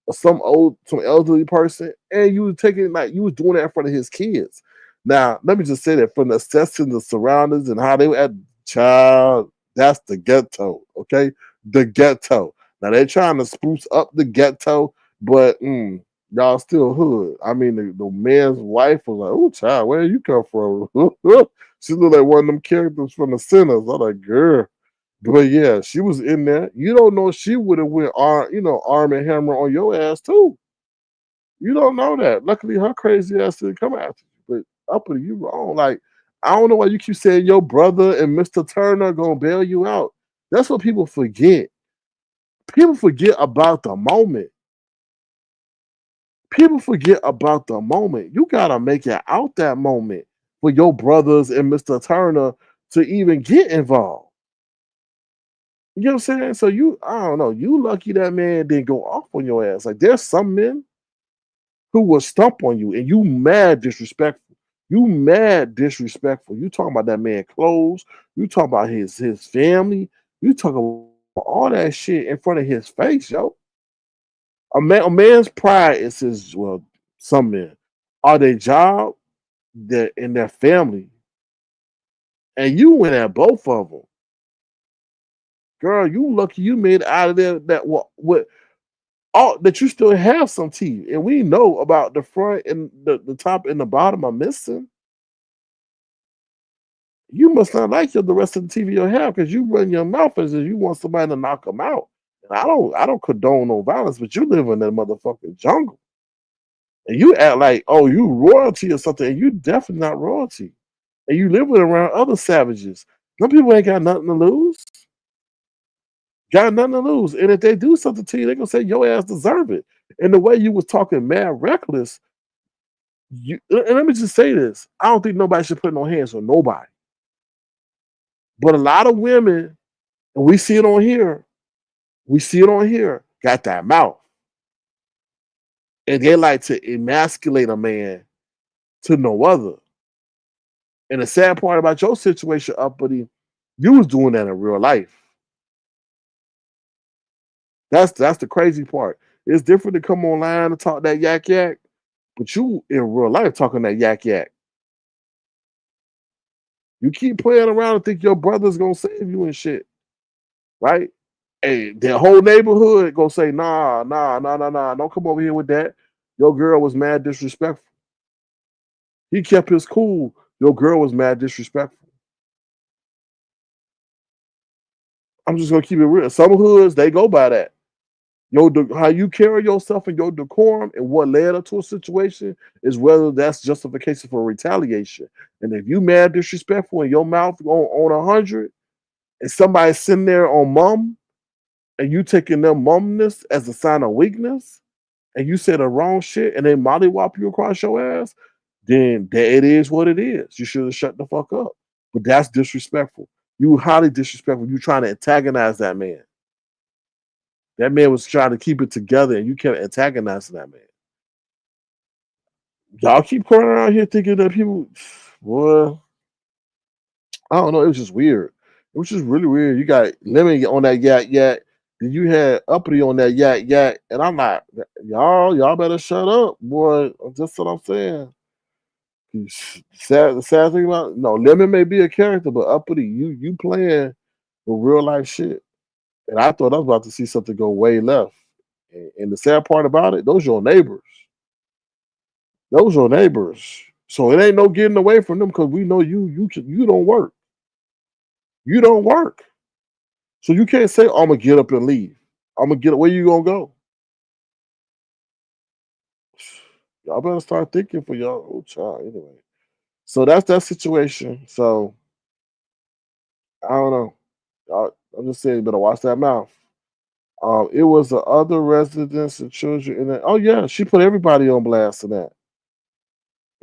or some elderly person, and you was taking like you was doing that in front of his kids. Now, let me just say that from assessing the surroundings and how they were at child, that's the ghetto, okay? The ghetto. Now they're trying to spruce up the ghetto, but y'all still hood. I mean, the man's wife was like, "Oh, child, where you come from?" She looked like one of them characters from the Sinners. I'm like, girl, but yeah, she was in there. You don't know she would have went arm and hammer on your ass too. You don't know that. Luckily, her crazy ass didn't come after you. But Uppity, you wrong. Like I don't know why you keep saying your brother and Mr. Turner gonna bail you out. That's what people forget. People forget about the moment. People forget about the moment. You gotta make it out that moment for your brothers and Mr. Turner to even get involved. You know what I'm saying? So I don't know. You lucky that man didn't go off on your ass. Like there's some men who will stump on you, and you mad disrespectful. You mad disrespectful. You talking about that man clothes. You talking about his family. You talking about all that shit in front of his face, yo. A man's pride is his some men are their job, their and their family, and you went at both of them, girl. You lucky you made it out of there. That what all that you still have some teeth, and we know about the front and the top and the bottom are missing. You must not like the rest of the teeth you have because you run your mouth as if you want somebody to knock them out. And I don't condone no violence, but you live in that motherfucking jungle. And you act like, oh, you royalty or something, and you definitely not royalty. And you live with around other savages. Some people ain't got nothing to lose. Got nothing to lose. And if they do something to you, they gonna say your ass deserve it. And the way you was talking mad reckless, and let me just say this. I don't think nobody should put no hands on nobody. But a lot of women, and we see it on here, got that mouth. And they like to emasculate a man to no other. And the sad part about your situation, Uppity, you was doing that in real life. That's the crazy part. It's different to come online and talk that yak yak, but you in real life talking that yak yak. You keep playing around and think your brother's gonna save you and shit, right? Hey, the whole neighborhood gonna say, nah, nah, nah, nah, nah, don't come over here with that. Your girl was mad disrespectful. He kept his cool. Your girl was mad disrespectful. I'm just gonna keep it real. Some hoods they go by that. How you carry yourself and your decorum and what led up to a situation is whether that's justification for retaliation. And if you mad disrespectful and your mouth on 100 and somebody sitting there on mum and you taking their mumness as a sign of weakness and you say the wrong shit and they mollywop you across your ass, then it is what it is. You should have shut the fuck up. But that's disrespectful. You highly disrespectful. You trying to antagonize that man. That man was trying to keep it together and you kept antagonizing that man. Y'all keep going around here thinking that people, boy, I don't know. It was just weird. It was just really weird. You got Lemon on that yak yak. Then you had Uppity on that yak yak. And I'm like, y'all better shut up, boy. That's what I'm saying. The sad thing about no, Lemon may be a character, but Uppity, you playing with real life shit. And I thought I was about to see something go way left. And the sad part about it, those your neighbors. Those are neighbors. So it ain't no getting away from them because we know you don't work. You don't work. So you can't say, I'm gonna get up and leave. I'm gonna get where you gonna go. Y'all better start thinking for y'all old child anyway. So that's that situation. So I don't know. I'm just saying you better watch that mouth. It was the other residents and children in that. Oh yeah, she put everybody on blast in that.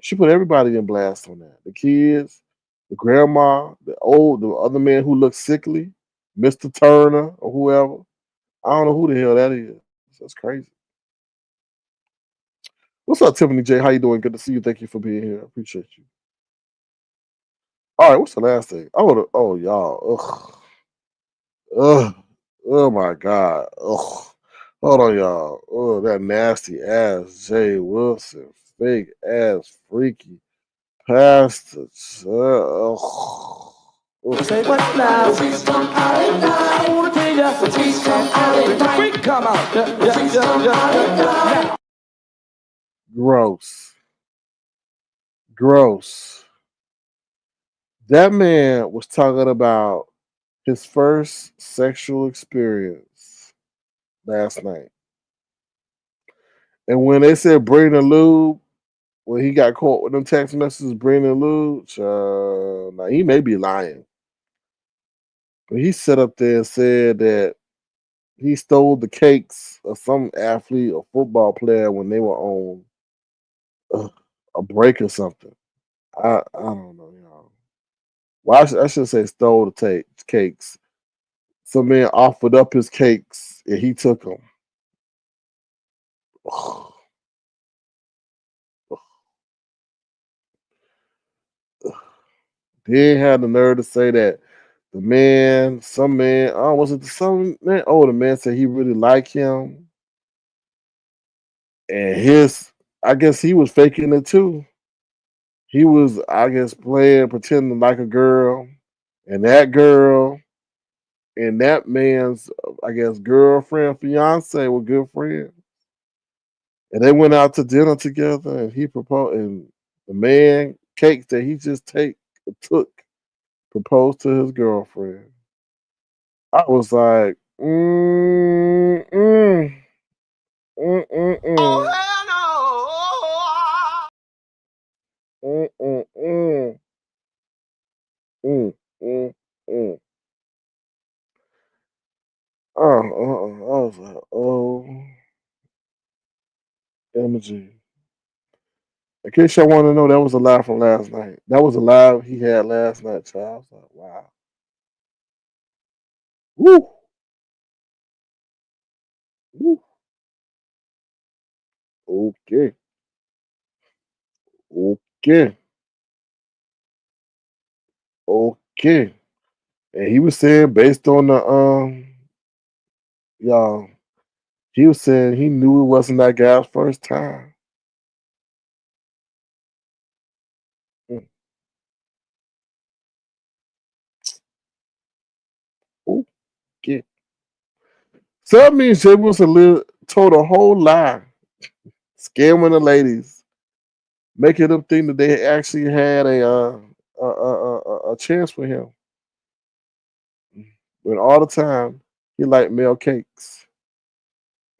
She put everybody in blast on that. The kids, the grandma, the other man who looked sickly, Mr. Turner or whoever. I don't know who the hell that is. That's crazy. What's up, Tiffany J? How you doing? Good to see you. Thank you for being here. I appreciate you. All right, what's the last thing? Oh y'all. Ugh. Ugh. Oh my God. Ugh. Hold on, y'all. Oh, that nasty ass Jay Wilson. Fake ass freaky pastor. Ugh. Ugh. Say what now? I wanna tell you, the freak come out. Now. Gross. Gross. That man was talking about his first sexual experience last night. And when they said bring the lube, when he got caught with them text messages, bring the lube, now he may be lying. But he sat up there and said that he stole the cakes of some athlete or football player when they were on a break or something. I don't know, y'all. Well, I should say stole the cakes. Some man offered up his cakes and he took them. Then had the nerve to say that some man, oh, was it some man? Oh, the man said he really liked him. And I guess he was faking it too. He was, I guess, pretending like a girl. And that girl and that man's, I guess, girlfriend, fiance were good friends. And they went out to dinner together and he proposed, and the man, cake that he just took, proposed to his girlfriend. I was like, mm, mm, Oh mm, hell mm, mm, mm, mm, mm, mm. I was like, oh, MG. In case y'all want to know, that was a live from last night. That was a live he had last night, child. I was like, wow. Woo, woo. Okay. Okay. Okay. And he was saying based on the y'all, he was saying he knew it wasn't that guy's first time. Mm, okay. So that means Jay Wilson told a whole lie, scamming the ladies, making them think that they actually had a chance for him. When all the time he liked male cakes.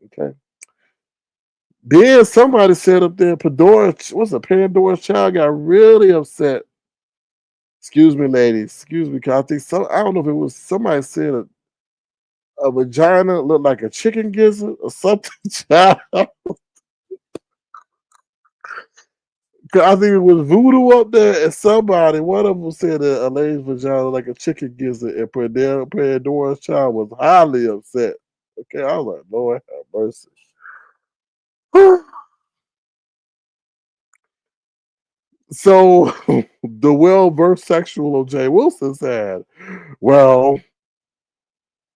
Okay. Then somebody said up there, what's a Pandora's child got really upset. Excuse me, ladies. Excuse me, cause I think I don't know if it was somebody said a vagina looked like a chicken gizzard or something. Child. 'Cause I think it was Voodoo up there, and somebody, one of them said a lady's vagina looked like a chicken gizzard, and Pandora's child was highly upset. Okay, I was like, Lord have mercy. So the well-versed sexual of Jay Wilson said, "Well,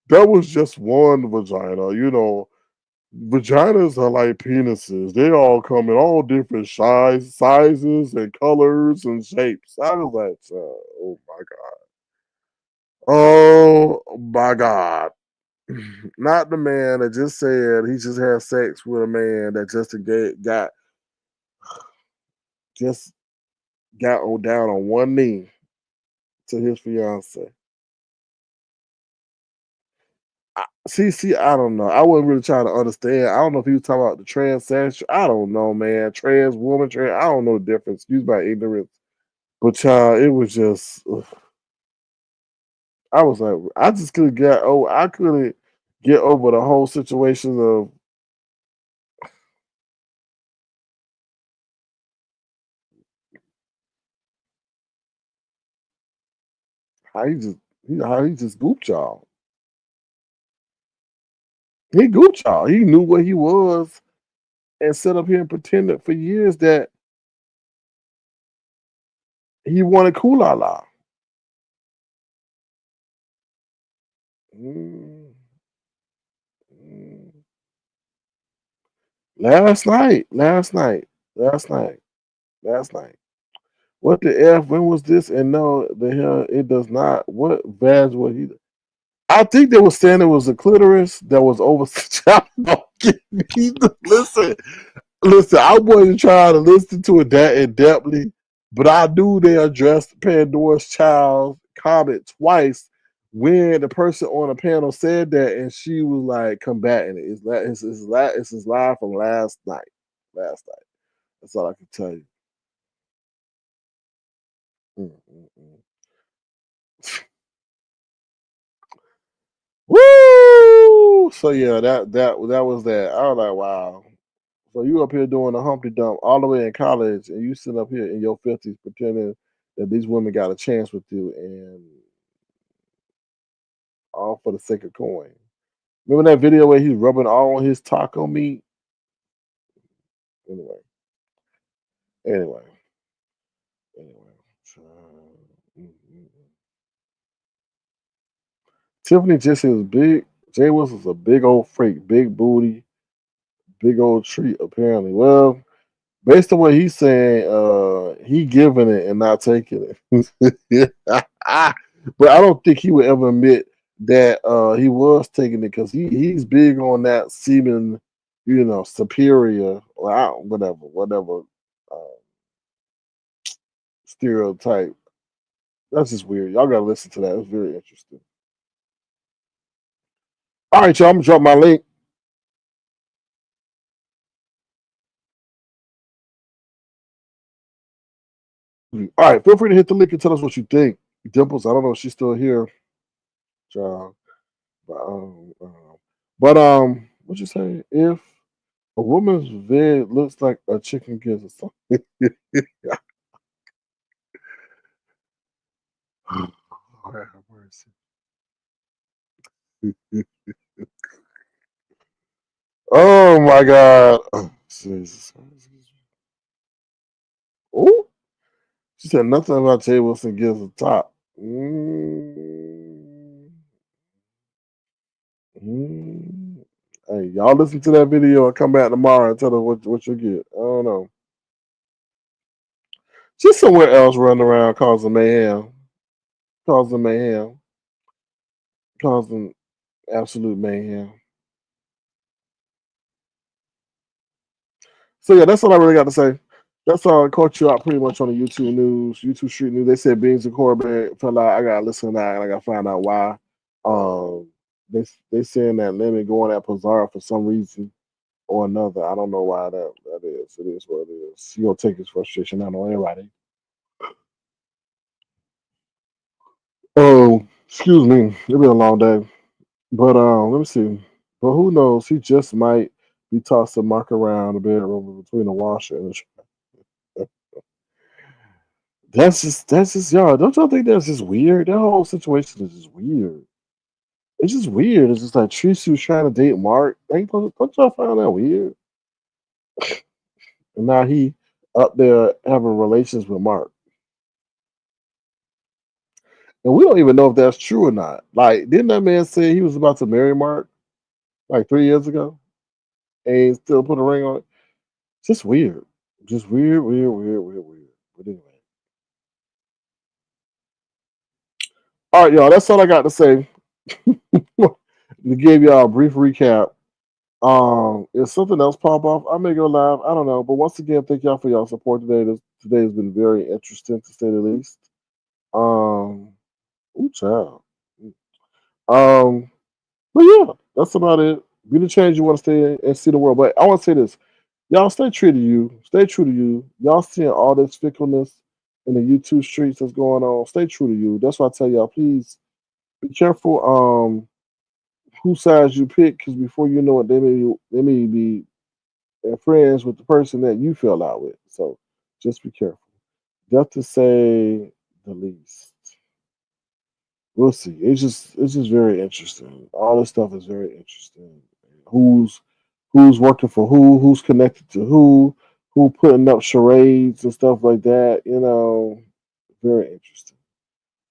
that was just one vagina. You know, vaginas are like penises. They all come in all different sizes and colors and shapes." I was like, "Oh my god, oh my god." Not the man that just said he just had sex with a man that just got down on one knee to his fiance. See, I don't know. I wasn't really trying to understand. I don't know if he was talking about the transsexual. I don't know, man. Trans woman, I don't know the difference. Excuse my ignorance. But child, it was just ugh. I was like, I just couldn't get oh, I couldn't get over the whole situation of how how he just gooped y'all. He gooped y'all. He knew what he was and sat up here and pretended for years that he wanted Kulala. Mm, mm. Last night, last night. What the F? When was this? And no, the hell, it does not. What badge was he? I think they were saying it was a clitoris that was over. Child, don't get me. Listen, listen. I wasn't trying to listen to it that in depthly, but I knew they addressed Pandora's Child comment twice when the person on the panel said that, and she was like combating it. It's live from last night. Last night. That's all I can tell you. Mm, mm, mm. Woo! So yeah, that was that. I was like, wow. So you up here doing a Humpty Dump all the way in college, and you sitting up here in your 50s pretending that these women got a chance with you, and all for the sake of coin. Remember that video where he's rubbing all on his taco meat? Anyway, anyway, anyway. So, mm, mm, mm. Tiffany just is big. Jay Wilson's a big old freak, big booty, big old treat. Apparently, well, based on what he's saying, he giving it and not taking it. but I don't think he would ever admit that he was taking it because he's big on that seeming, superior or whatever stereotype. That's just weird. Y'all gotta listen to that. It's very interesting. All right, y'all. I'm gonna drop my link. All right, feel free to hit the link and tell us what you think. Dimples, I don't know if she's still here, y'all. What you say? If a woman's vid looks like a chicken gizzard, something. Lord have mercy. Oh my God. Jesus. Oh, She said nothing about Jay Wilson gives a top. Mm, mm. Hey, y'all listen to that video and come back tomorrow and tell us what you get. I don't know. She's somewhere else running around causing mayhem. Causing mayhem. Causing absolute mayhem. So yeah, that's all I really got to say. That's all I caught you out pretty much on the YouTube news, YouTube street news. They said Beans and Corbett fell out. I gotta listen to that and I gotta find out why. They saying that Lemon going at Pizarro for some reason or another. I don't know why that is. It is what it is. He gonna take his frustration out on everybody. Oh, excuse me. It's been a long day. But let me see. But who knows? He just might be tossed a mark around the bedroom between the washer and the That's just y'all. Don't y'all think that's just weird? That whole situation is just weird. It's just weird. It's just like Tracy was trying to date Mark. Don't y'all find that weird? And now he up there having relations with Mark. And we don't even know if that's true or not. Like, didn't that man say he was about to marry Mark like 3 years ago? And he still put a ring on it? Just weird. Just weird. But anyway. All right, y'all. That's all I got to say. To give y'all a brief recap. If something else pop off, I may go live. I don't know. But once again, thank y'all for y'all support today. Today has been very interesting to say the least. Ooh, child. But yeah, that's about it. Be the change you want to stay in and see the world. But I want to say this. Y'all stay true to you. Stay true to you. Y'all seeing all this fickleness in the YouTube streets that's going on. Stay true to you. That's why I tell y'all, please be careful whose sides you pick, because before you know it, they may be friends with the person that you fell out with. So just be careful. Just to say the least. We'll see. It's just very interesting. All this stuff is very interesting. Who's working for who's connected to who putting up charades and stuff like that, very interesting.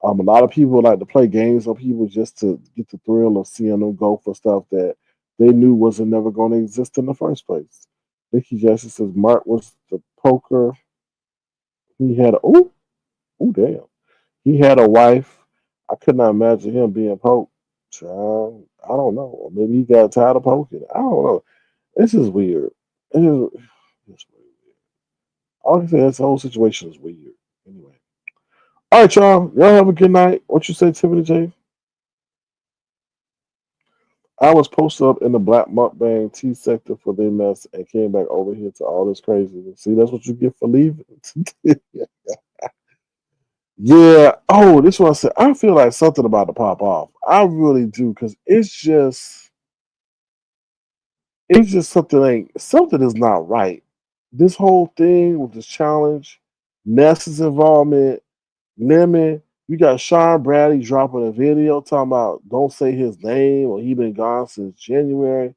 A lot of people like to play games on people just to get the thrill of seeing them go for stuff that they knew wasn't never going to exist in the first place. Nikki Jackson says Mark was the poker. He had damn. He had a wife. I could not imagine him being poked. Child, I don't know. Or maybe he got tired of poking. I don't know. This is weird. It's weird. All I can say, this whole situation is weird. Anyway. All right, y'all. Y'all have a good night. What you say, Tiffany J? I was posted up in the Black Mukbang T sector for their mess and came back over here to all this craziness. See, that's what you get for leaving. Yeah. Oh, this one I said. I feel like something about to pop off. I really do, because it's just something is not right. This whole thing with this challenge, Ness's involvement, Lemon. You got Sean Bradley dropping a video talking about don't say his name or he been gone since January.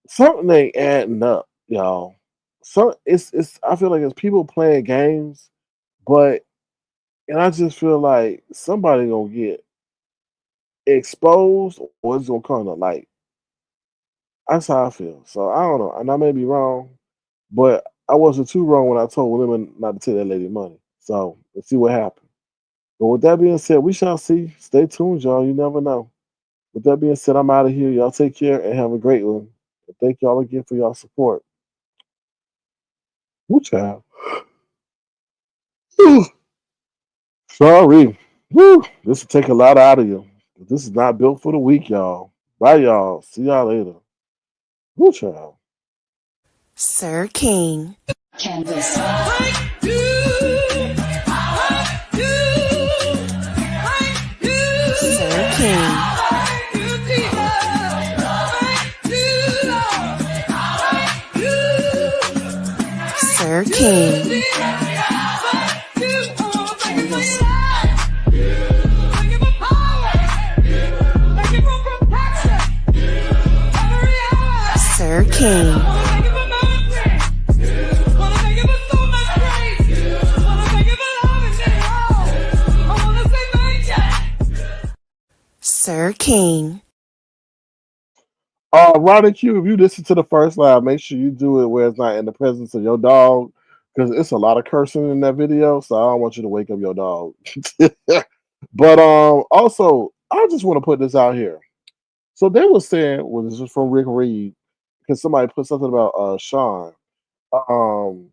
Something ain't adding up, y'all. It's I feel like it's people playing games, and I just feel like somebody gonna get exposed or it's gonna come to light. That's how I feel. So I don't know, and I may be wrong, but I wasn't too wrong when I told women not to take that lady money. So let's see what happens. But with that being said, we shall see. Stay tuned, y'all. You never know. With that being said, I'm out of here. Y'all take care and have a great one. And thank y'all again for y'all support. Woo, child. Sorry. Woo. This will take a lot out of you. But this is not built for the weak, y'all. Bye, y'all. See y'all later. Woo, child. Sir King. Canvas. Sir King. Sir King. Canvas. Sir King. Sir King. Ronnie Q, if you listen to the first live, make sure you do it where it's not in the presence of your dog, because it's a lot of cursing in that video. So I don't want you to wake up your dog. But also, I just want to put this out here. So they were saying, well, this is from Rick Reed, because somebody put something about Sean. Um,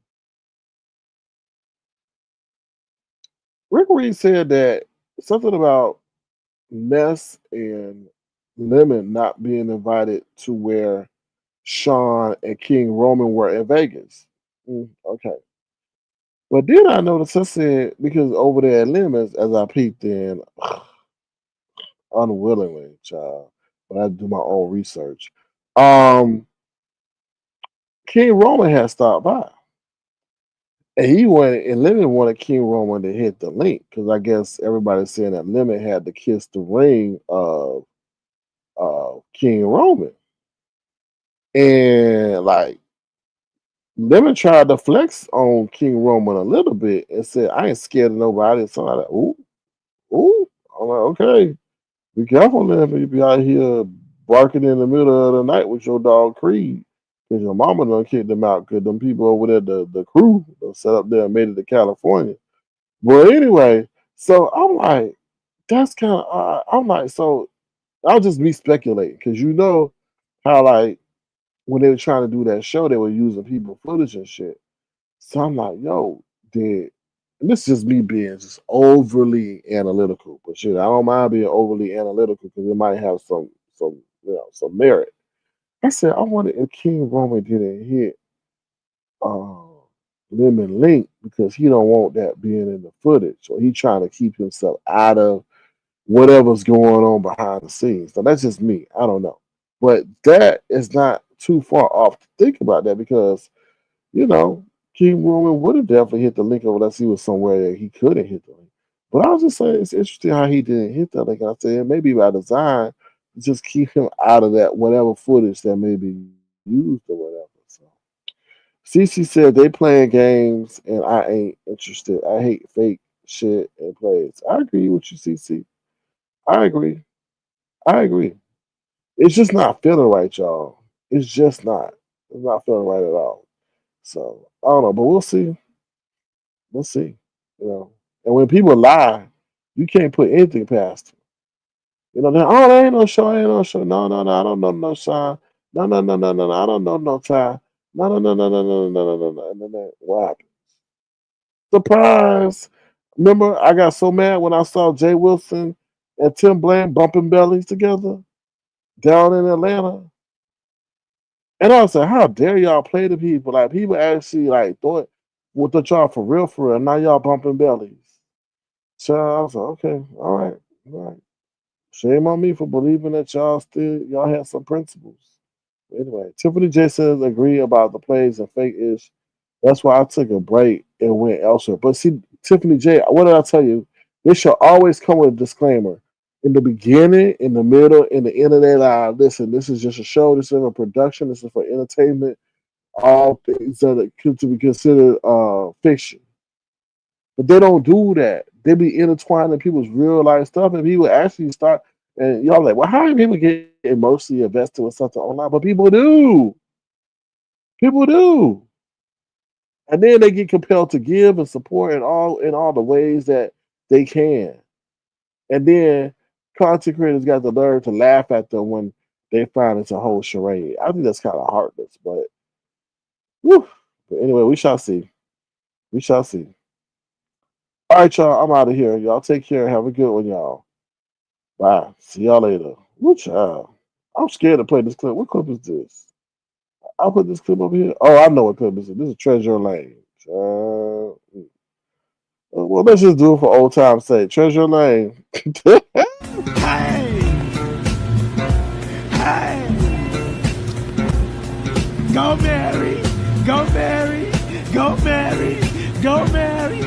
Rick Reed said that something about Ness and Lemon not being invited to where Sean and King Roman were in Vegas. Okay. But then I noticed I said, because over there at Lemons, as I peeped in, unwillingly, child, but I do my own research. Um, King Roman had stopped by. And he wanted, and Lemon wanted King Roman to hit the link because I guess everybody's saying that Lemon had to kiss the ring of King Roman. And like Lemon tried to flex on King Roman a little bit and said, I ain't scared of nobody. So I like, ooh, ooh. I'm like, okay, be careful, Lemon. You be out here barking in the middle of the night with your dog Creed. Because your mama done kicked them out because them people over there, the crew, done set up there and made it to California. Well, anyway, so I'm like, that's kind of odd. I'm like, so I'll just me speculating because you know how like when they were trying to do that show, they were using people footage and shit. So I'm like, yo, did and this is just me being just overly analytical, but shit, I don't mind being overly analytical because it might have some some merit. I said, I wonder if King Roman didn't hit uh, Lemon Link because he don't want that being in the footage, or he trying to keep himself out of whatever's going on behind the scenes. So that's just me. I don't know, but that is not too far off to think about that because you know King Roman would have definitely hit the link unless he was somewhere that he couldn't hit the link. But I was just saying it's interesting how he didn't hit that link. I said maybe by design, just keep him out of that whatever footage that may be used or whatever. So. CC said they playing games and I ain't interested. I hate fake shit and plays. I agree with you, CC. I agree. I agree. It's just not feeling right, y'all. It's just not. It's not feeling right at all. So I don't know, but we'll see. We'll see. You know. And when people lie, you can't put anything past them. You know, oh, there ain't no show, ain't no show. No, no, no, I don't know no sign. No, no, no, no, no, no, I don't know no time. No, no, no, no, no, no, no, no, no, no, no, no. What happened? Surprise! Remember, I got so mad when I saw Jay Wilson and Tim Blaine bumping bellies together down in Atlanta. And I was like, how dare y'all play the people? Like people actually like thought what the y'all for real, for real. Now y'all bumping bellies. So I was like, okay, all right. Shame on me for believing that y'all had some principles. Anyway, Tiffany J says agree about the plays and fake ish. That's why I took a break and went elsewhere. But see, Tiffany J, what did I tell you? This should always come with a disclaimer. In the beginning, in the middle, in the end of their life, listen, this is just a show, this is a production, this is for entertainment, all things that are to be considered fiction. But they don't do that. They be intertwined in people's real life stuff, and people actually start. And y'all like, well, how do people get emotionally invested with something online? But people do. People do. And then they get compelled to give and support in all the ways that they can. And then content creators got to learn to laugh at them when they find it's a whole charade. I think that's kind of heartless, but whew. But anyway, we shall see. We shall see. All right, y'all. I'm out of here. Y'all take care. Have a good one, y'all. Bye. See y'all later. Woo, child. I'm scared to play this clip. What clip is this? I'll put this clip over here. Oh, I know what clip this is. This is Treasure Lane. Well, let's just do it for old time's sake. Treasure Lane. Hey, hey, go Mary, go Mary, go Mary, go Mary.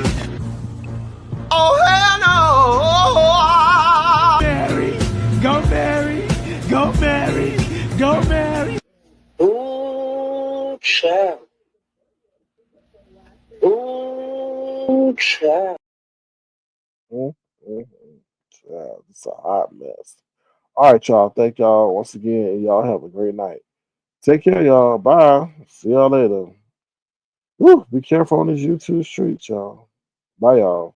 Oh hell no! Mary, go Mary, go Mary, go Mary. Ooh, child. Ooh, child. Mm, mm, mm. Child, it's a hot mess. All right, y'all. Thank y'all once again, and y'all have a great night. Take care, y'all. Bye. See y'all later. Woo, be careful on these YouTube streets, y'all. Bye, y'all.